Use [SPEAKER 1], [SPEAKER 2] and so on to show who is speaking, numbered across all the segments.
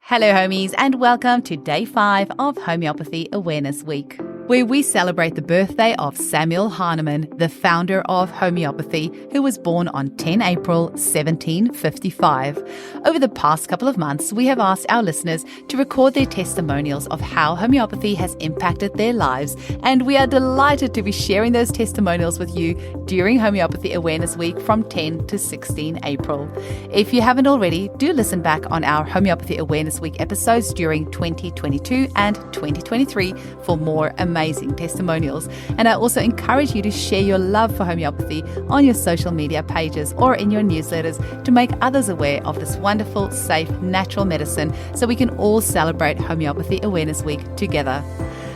[SPEAKER 1] Hello homies, and welcome to day 5 of Homeopathy Awareness Week, where we celebrate the birthday of Samuel Hahnemann, the founder of homeopathy, who was born on 10 April 1755. Over the past couple of months, we have asked our listeners to record their testimonials of how homeopathy has impacted their lives, and we are delighted to be sharing those testimonials with you during Homeopathy Awareness Week from 10 to 16 April. If you haven't already, do listen back on our Homeopathy Awareness Week episodes during 2022 and 2023 for more amazing testimonials. And I also encourage you to share your love for homeopathy on your social media pages or in your newsletters to make others aware of this wonderful, safe, natural medicine so we can all celebrate Homeopathy Awareness Week together.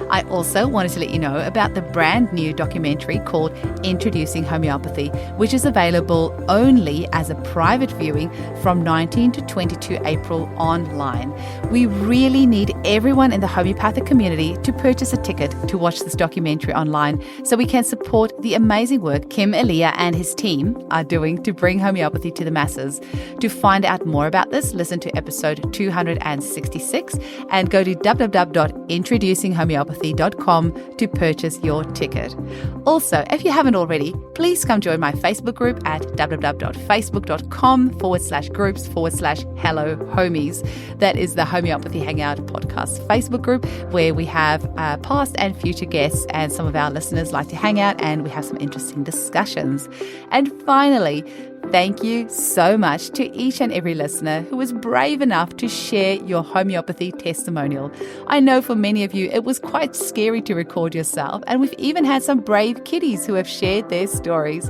[SPEAKER 1] I also wanted to let you know about the brand new documentary called Introducing Homeopathy, which is available only as a private viewing from 19 to 22 April online. We really need everyone in the homeopathic community to purchase a ticket to watch this documentary online so we can support the amazing work Kim Elia and his team are doing to bring homeopathy to the masses. To find out more about this, listen to episode 266 and go to www.introducinghomeopathy.com to purchase your ticket. Also, if you haven't already, please come join my Facebook group at www.facebook.com/groups/Hello Homies. That is the Homeopathy Hangout podcast Facebook group where we have past and future guests, and some of our listeners like to hang out and we have some interesting discussions. And finally, thank you so much to each and every listener who was brave enough to share your homeopathy testimonial. I know for many of you it was quite scary to record yourself, and we've even had some brave kiddies who have shared their stories.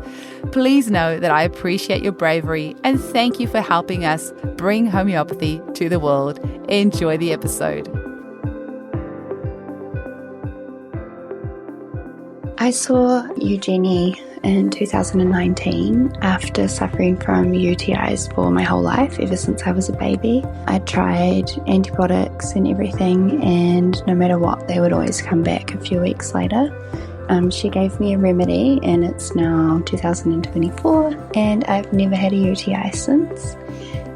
[SPEAKER 1] Please know that I appreciate your bravery and thank you for helping us bring homeopathy to the world. Enjoy the episode.
[SPEAKER 2] I saw Eugenie in 2019 after suffering from UTIs for my whole life, ever since I was a baby. I tried antibiotics and everything, and no matter what, they would always come back a few weeks later. She gave me a remedy, and it's now 2024, and I've never had a UTI since.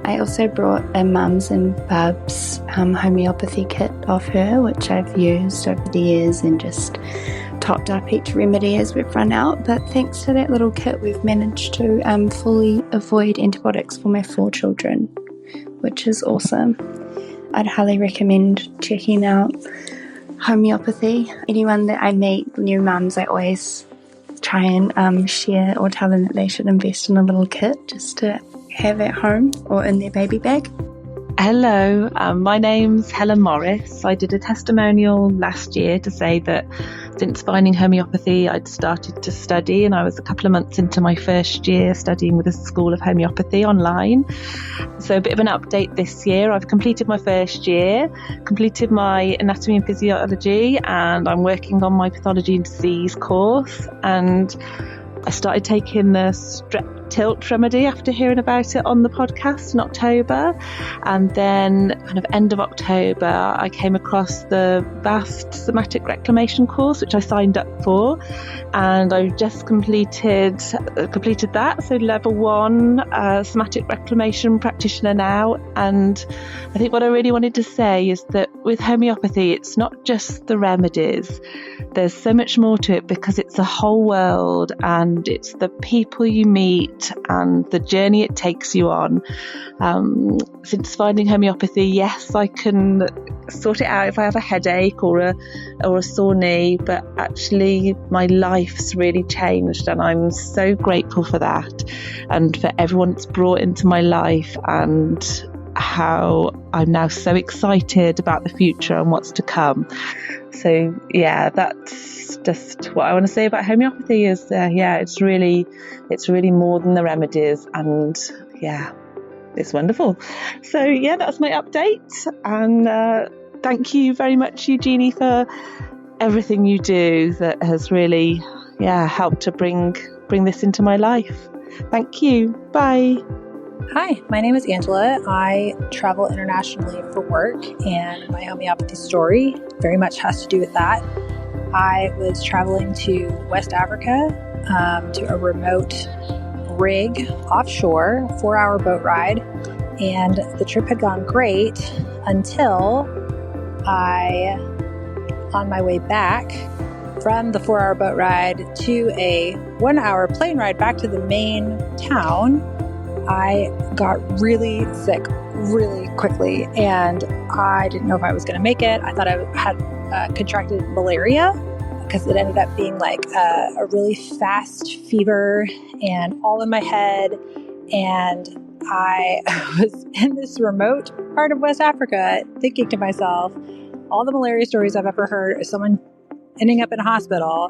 [SPEAKER 2] I also brought a Mums and Bubs homeopathy kit off her, which I've used over the years and just topped up each remedy as we've run out. But thanks to that little kit, we've managed to fully avoid antibiotics for my 4 children, which is awesome. I'd highly recommend checking out homeopathy. Anyone that I meet, new mums, I always try and share or tell them that they should invest in a little kit just to have at home or in their baby bag.
[SPEAKER 3] Hello, my name's Helen Morris. I did a testimonial last year to say that since finding homeopathy, I'd started to study, and I was a couple of months into my first year studying with the School of Homeopathy online. So a bit of an update this year. I've completed my first year, completed my anatomy and physiology, and I'm working on my pathology and disease course. And I started taking the strep tilt remedy after hearing about it on the podcast in October, and then kind of end of October I came across the vast somatic reclamation course, which I signed up for, and I've just completed that, so level 1 somatic reclamation practitioner now. And I think what I really wanted to say is that with homeopathy, it's not just the remedies, there's so much more to it, because it's a whole world, and it's the people you meet and the journey it takes you on. Since finding homeopathy, yes, I can sort it out if I have a headache or a sore knee, but actually my life's really changed, and I'm so grateful for that, and for everyone it's brought into my life, and how I'm now so excited about the future and what's to come. So yeah, that's just what I want to say about homeopathy is it's really more than the remedies, and yeah, it's wonderful. So yeah, that's my update, and thank you very much, Eugenie, for everything you do that has really helped to bring this into my life. Thank you. Bye.
[SPEAKER 4] Hi, my name is Angela. I travel internationally for work, and my homeopathy story very much has to do with that. I was traveling to West Africa to a remote rig offshore, 4-hour boat ride, And the trip had gone great until on my way back from the 4-hour boat ride to a 1-hour plane ride back to the main town, I got really sick really quickly, and I didn't know if I was going to make it. I thought I had contracted malaria, because it ended up being like a really fast fever and all in my head. And I was in this remote part of West Africa thinking to myself, all the malaria stories I've ever heard is someone ending up in a hospital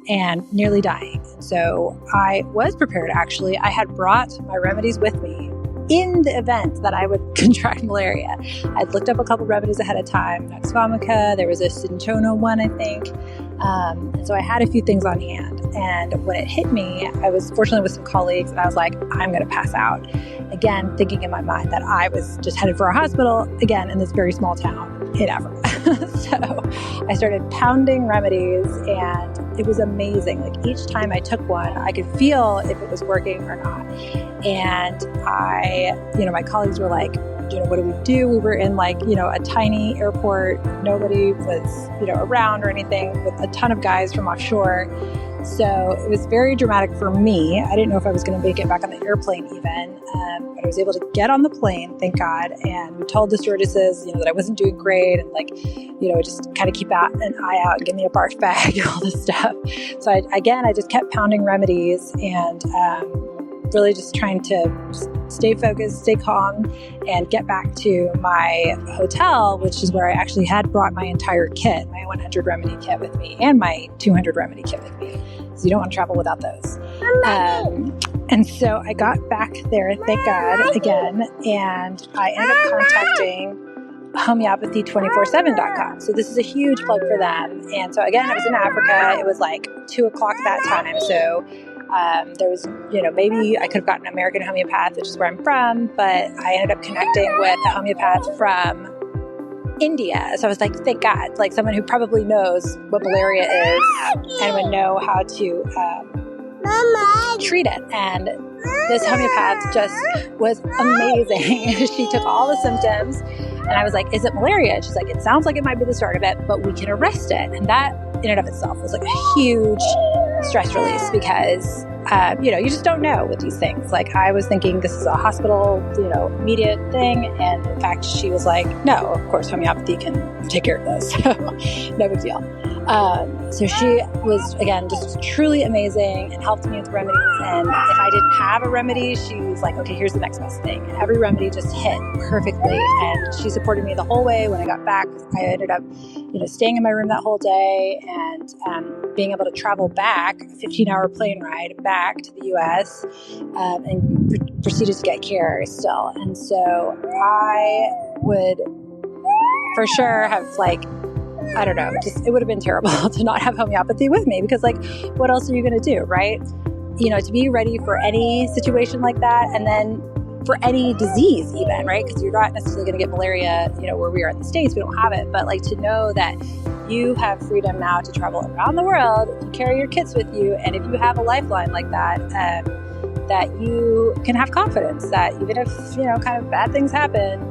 [SPEAKER 4] and nearly dying. So I was prepared, actually. I had brought my remedies with me in the event that I would contract malaria. I'd looked up a couple remedies ahead of time, Nux vomica, there was a cinchona one, I think. And so I had a few things on hand. And when it hit me, I was fortunately with some colleagues, and I was like, I'm going to pass out. Again, thinking in my mind that I was just headed for a hospital, again, in this very small town in Africa. So I started pounding remedies, and it was amazing. Like each time I took one, I could feel if it was working or not. And my colleagues were like, what do we do? We were in a tiny airport. Nobody was, around or anything, with a ton of guys from offshore. So it was very dramatic for me. I didn't know if I was going to make it back on the airplane even, but I was able to get on the plane, thank God. And we told the stewardesses, that I wasn't doing great, and just kind of keep an eye out and give me a barf bag and all this stuff. So I just kept pounding remedies and really just trying to stay focused, stay calm, and get back to my hotel, which is where I actually had brought my entire kit, my 100 remedy kit with me, and my 200 remedy kit with me. So you don't want to travel without those. And so I got back there, thank God, again, and I ended up contacting Homeopathy247.com. So this is a huge plug for them. And so again, I was in Africa. It was like 2 o'clock that time. So there was, maybe I could have gotten an American homeopath, which is where I'm from, but I ended up connecting with a homeopath from India. So I was like, thank God, like someone who probably knows what malaria is and would know how to treat it. And this homeopath just was amazing. She took all the symptoms, and I was like, is it malaria? And she's like, it sounds like it might be the start of it, but we can arrest it. And that in and of itself was like a huge stress release, because you just don't know with these things. Like I was thinking this is a hospital, immediate thing. And in fact, she was like, no, of course, homeopathy can take care of this. So no big deal. So she was, again, just truly amazing and helped me with remedies. And if I didn't have a remedy, she was like, okay, here's the next best thing. And every remedy just hit perfectly. And she supported me the whole way. When I got back, I ended up, staying in my room that whole day and being able to travel back, a 15-hour plane ride back to the U.S. And proceeded to get care still. And so I would for sure have I don't know, it would have been terrible to not have homeopathy with me, because what else are you going to do, right? To be ready for any situation like that, and then for any disease even, right? Because you're not necessarily going to get malaria, where we are in the States, we don't have it, but to know that you have freedom now to travel around the world, you carry your kits with you, and if you have a lifeline like that, that you can have confidence that even if, kind of bad things happen,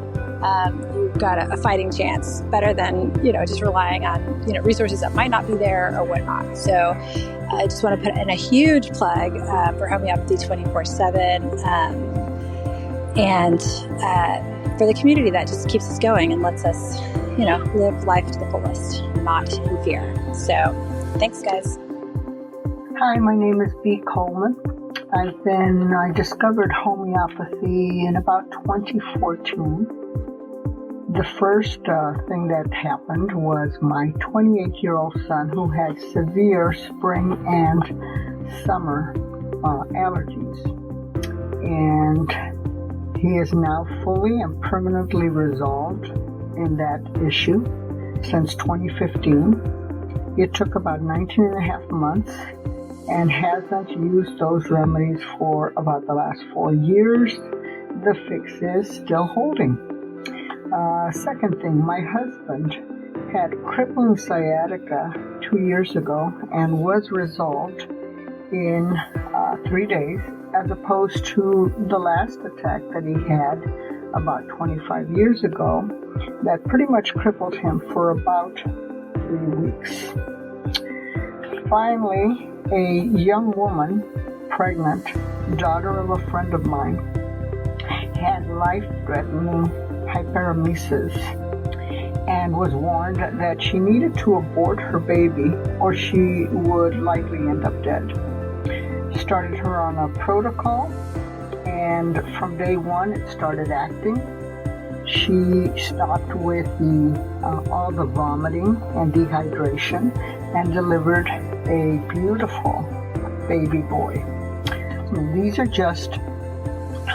[SPEAKER 4] you've got a fighting chance, better than, just relying on, resources that might not be there or whatnot. So I just want to put in a huge plug for Homeopathy 24/7 and for the community that just keeps us going and lets us, live life to the fullest, not in fear. So thanks, guys.
[SPEAKER 5] Hi, my name is Bea Coleman. I discovered homeopathy in about 2014. The first thing that happened was my 28-year-old son, who had severe spring and summer allergies. And he is now fully and permanently resolved in that issue since 2015. It took about 19 and a half months and hasn't used those remedies for about the last 4 years. The fix is still holding. Second thing, my husband had crippling sciatica 2 years ago and was resolved in 3 days, as opposed to the last attack that he had about 25 years ago that pretty much crippled him for about 3 weeks. Finally, a young woman, pregnant, daughter of a friend of mine, had life-threatening hyperemesis and was warned that she needed to abort her baby or she would likely end up dead. Started her on a protocol, and from day one it started acting. She stopped with all the vomiting and dehydration and delivered a beautiful baby boy. These are just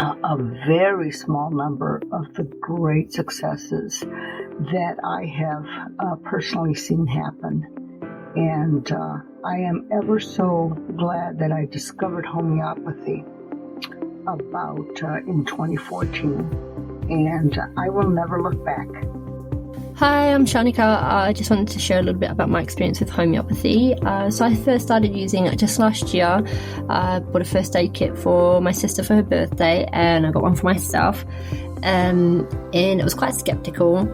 [SPEAKER 5] a very small number of the great successes that I have personally seen happen. And I am ever so glad that I discovered homeopathy about in 2014. And I will never look back.
[SPEAKER 6] Hi, I'm Shanika. I just wanted to share a little bit about my experience with homeopathy. So I first started using it just last year. I bought a first aid kit for my sister for her birthday, and I got one for myself. And it was quite skeptical,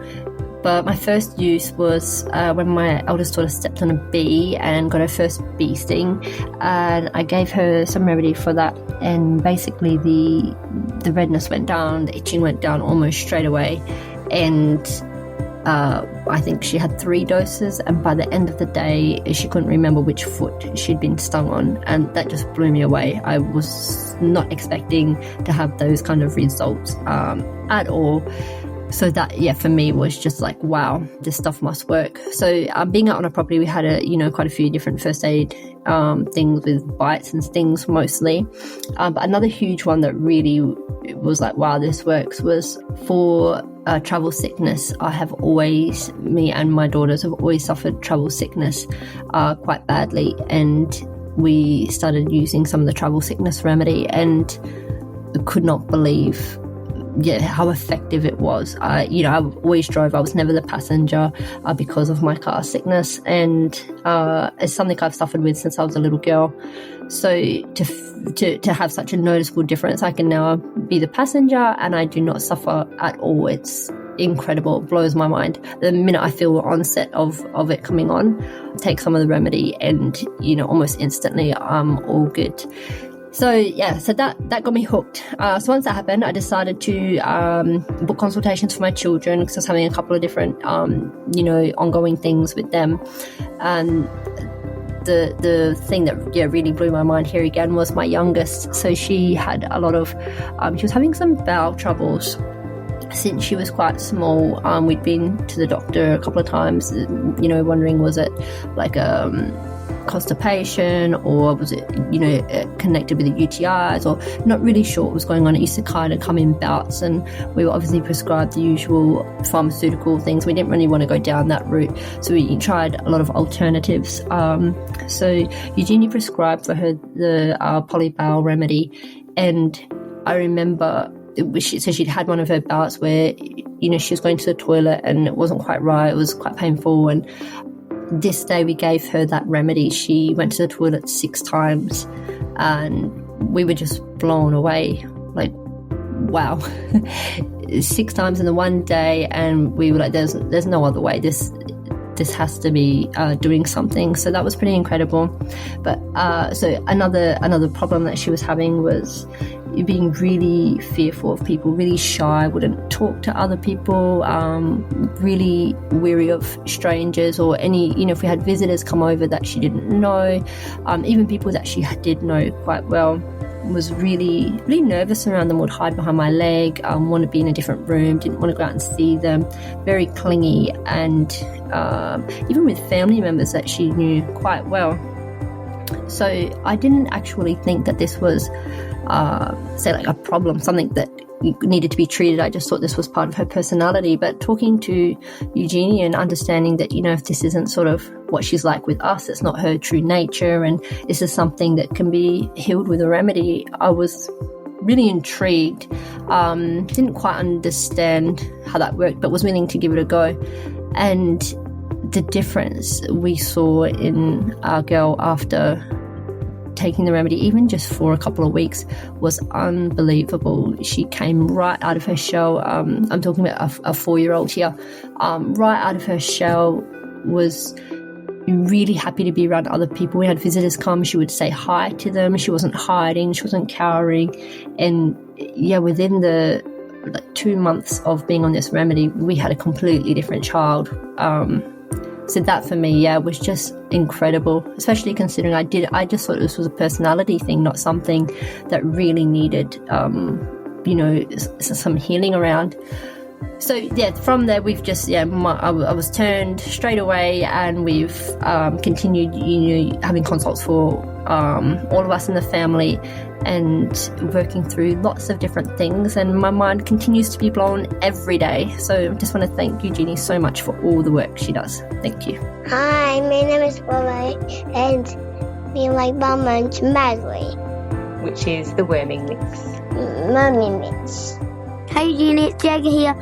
[SPEAKER 6] but my first use was when my eldest daughter stepped on a bee and got her first bee sting, and I gave her some remedy for that, and basically the redness went down, the itching went down almost straight away, and I think she had 3 doses, and by the end of the day she couldn't remember which foot she'd been stung on, and that just blew me away. I was not expecting to have those kind of results at all. So that, for me was just like, wow, this stuff must work. So being out on a property, we had quite a few different first aid things with bites and stings mostly. But another huge one that really was like, wow, this works, was for travel sickness. Me and my daughters have always suffered travel sickness quite badly, and we started using some of the travel sickness remedy and could not believe how effective it was. I always drove. I was never the passenger because of my car sickness, and it's something I've suffered with since I was a little girl. So to have such a noticeable difference, I can now be the passenger and I do not suffer at all. It's incredible. It blows my mind. The minute I feel the onset of it coming on, take some of the remedy and almost instantly I'm all good. So that got me hooked. So once that happened, I decided to book consultations for my children, because I was having a couple of different, ongoing things with them. And the thing that really blew my mind here again was my youngest. So she had a lot of, she was having some bowel troubles since she was quite small. We'd been to the doctor a couple of times, wondering was it like constipation, or was it connected with the UTIs, or not really sure what was going on. It used to kind of come in bouts, and we were obviously prescribed the usual pharmaceutical things. We didn't really want to go down that route, so we tried a lot of alternatives. So Eugenie prescribed for her the polybowel remedy, and I remember she'd had one of her bouts where she was going to the toilet and it wasn't quite right, it was quite painful, and this day we gave her that remedy. She went to the toilet 6 times and we were just blown away, like, wow. 6 times in the one day, and we were like, there's no other way, this has to be doing something. So that was pretty incredible. But so another problem that she was having was being really fearful of people, really shy, wouldn't talk to other people, really weary of strangers, or any, if we had visitors come over that she didn't know, even people that she did know quite well, was really, really nervous around them, would hide behind my leg, want to be in a different room, didn't want to go out and see them, very clingy, and even with family members that she knew quite well. So I didn't actually think that this was like a problem, something that needed to be treated. I just thought this was part of her personality. But talking to Eugenie and understanding that, if this isn't sort of what she's like with us, it's not her true nature, and this is something that can be healed with a remedy, I was really intrigued. Didn't quite understand how that worked, but was willing to give it a go. And the difference we saw in our girl after taking the remedy, even just for a couple of weeks, was unbelievable. She came right out of her shell. I'm talking about a 4-year-old here. Right out of her shell, was really happy to be around other people. We had visitors come, she would say hi to them. She wasn't hiding, she wasn't cowering. And yeah, within the 2 months of being on this remedy, we had a completely different child. So that for me, was just incredible, especially considering I just thought this was a personality thing, not something that really needed, some healing around. So from there we've just I was turned straight away, and we've continued having consults for all of us in the family, and working through lots of different things, and my mind continues to be blown every day. So I just want to thank Eugenie so much for all the work she does. Thank you.
[SPEAKER 7] Hi, my name is Willow, and me and my mum went to Madley,
[SPEAKER 3] which is the worming mix.
[SPEAKER 7] Mummy mix. Hey Eugenie, it's Jagger here.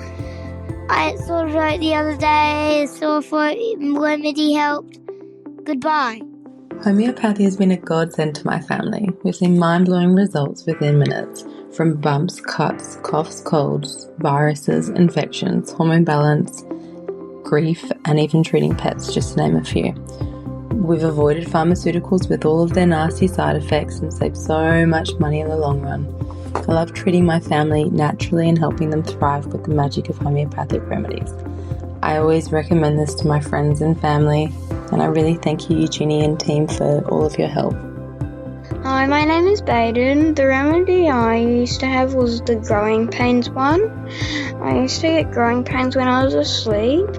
[SPEAKER 7] I saw it out the other day, so I thought remedy helped. Goodbye.
[SPEAKER 2] Homeopathy has been a godsend to my family. We've seen mind-blowing results within minutes, from bumps, cuts, coughs, colds, viruses, infections, hormone balance, grief, and even treating pets, just to name a few. We've avoided pharmaceuticals with all of their nasty side effects and saved so much money in the long run. I love treating my family naturally and helping them thrive with the magic of homeopathic remedies. I always recommend this to my friends and family, and I really thank you, Eugenie and team, for all of your help.
[SPEAKER 8] Hi, my name is Baden. The remedy I used to have was the growing pains one. I used to get growing pains when I was asleep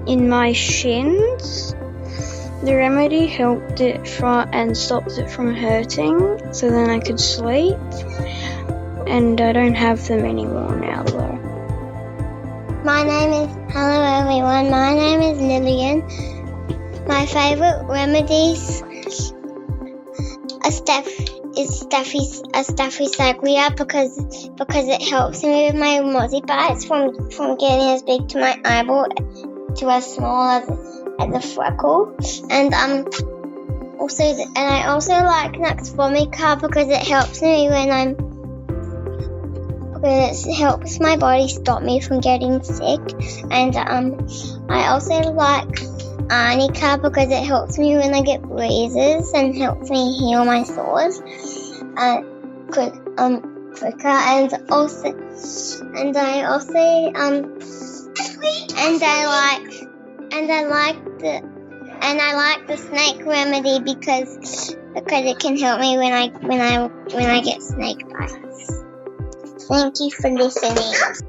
[SPEAKER 8] in my shins. The remedy helped it and stopped it from hurting, so then I could sleep. And I don't have them anymore now, though.
[SPEAKER 7] Hello everyone, my name is Lillian. My favourite remedies are Staphylococcus because it helps me with my mozzie bites from getting as big to my eyeball to as small as a freckle. And I also like Nux vomica because it helps me it helps my body stop me from getting sick. And I also like arnica because it helps me when I get bruises and helps me heal my sores quicker. And I like the snake remedy because it can help me when I get snake bites. Thank you for listening.